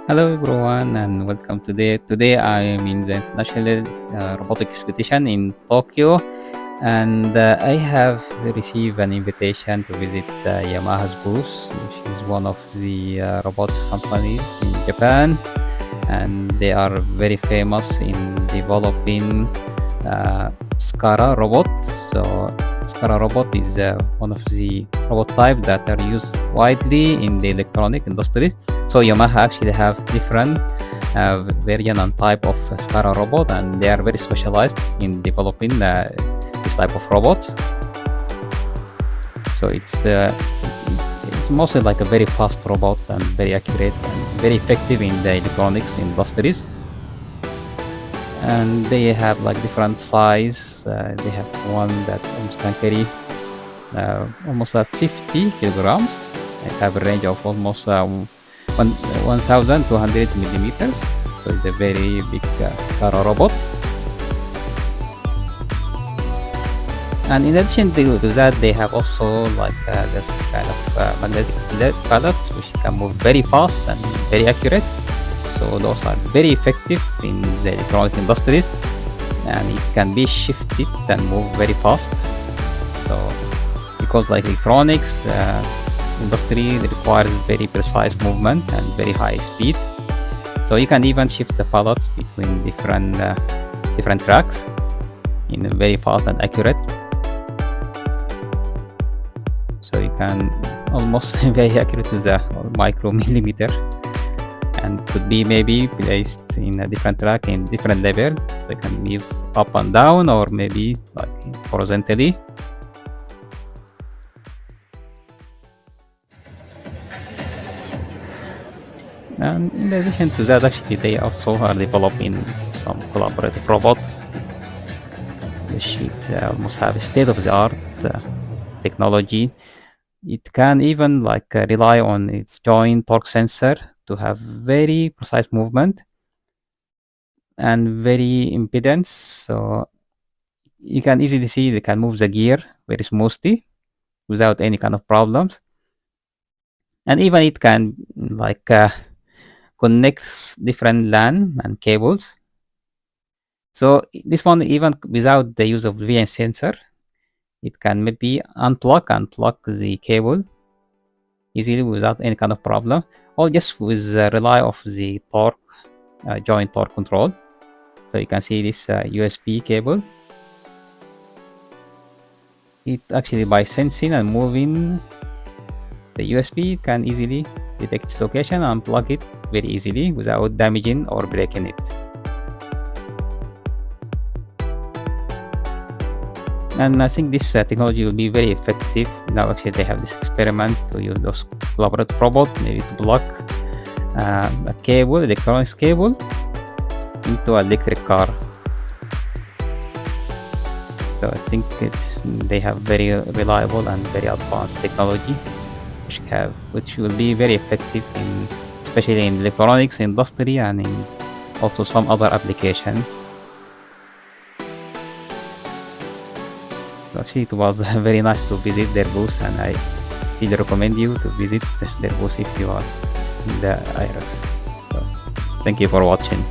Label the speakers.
Speaker 1: Hello everyone and welcome today. Today I am in the International Robotics Exhibition in Tokyo, and I have received an invitation to visit Yamaha's booth, which is one of the robotics companies in Japan, and they are very famous in developing SCARA robot. So SCARA robot is one of the robot type that are used widely in the electronic industry. So Yamaha actually have different variant and type of SCARA robot, and they are very specialized in developing this type of robots. So it's mostly like a very fast robot and very accurate and very effective in the electronics industries. And they have like different size. They have one that almost can carry almost 50 kilograms. They have a range of almost 1,200 millimeters. So it's a very big SCARA robot. And in addition to that, they have also like this kind of magnetic pallets which can move very fast and very accurate. So those are very effective in the electronic industries, and it can be shifted and move very fast. So because like electronics industry requires very precise movement and very high speed, so you can even shift the pallets between different tracks in a very fast and accurate. So you can almost very accurate to the micromillimeter, and could be maybe placed in a different track in different level. So you can move up and down, or maybe like horizontally. And in addition to that, actually they also are developing some collaborative robot which almost have a state-of-the-art technology. It can even like rely on its joint torque sensor to have very precise movement and very impedance. So you can easily see they can move the gear very smoothly without any kind of problems. And even it can like connects different LAN and cables. So this one, even without the use of VN sensor, it can maybe unplug and plug the cable easily without any kind of problem, or just with rely of the torque joint torque control. So you can see this USB cable. It actually, by sensing and moving the USB, it can easily detect its location and plug it very easily without damaging or breaking it. And I think this technology will be very effective. Now actually they have this experiment to use those collaborative robot maybe to plug a cable, electronics cable, into an electric car. So I think they have very reliable and very advanced technology which will be very effective especially in electronics industry and in also some other application. So actually it was very nice to visit their booth, and I really recommend you to visit their booth if you are in the iREX. So thank you for watching.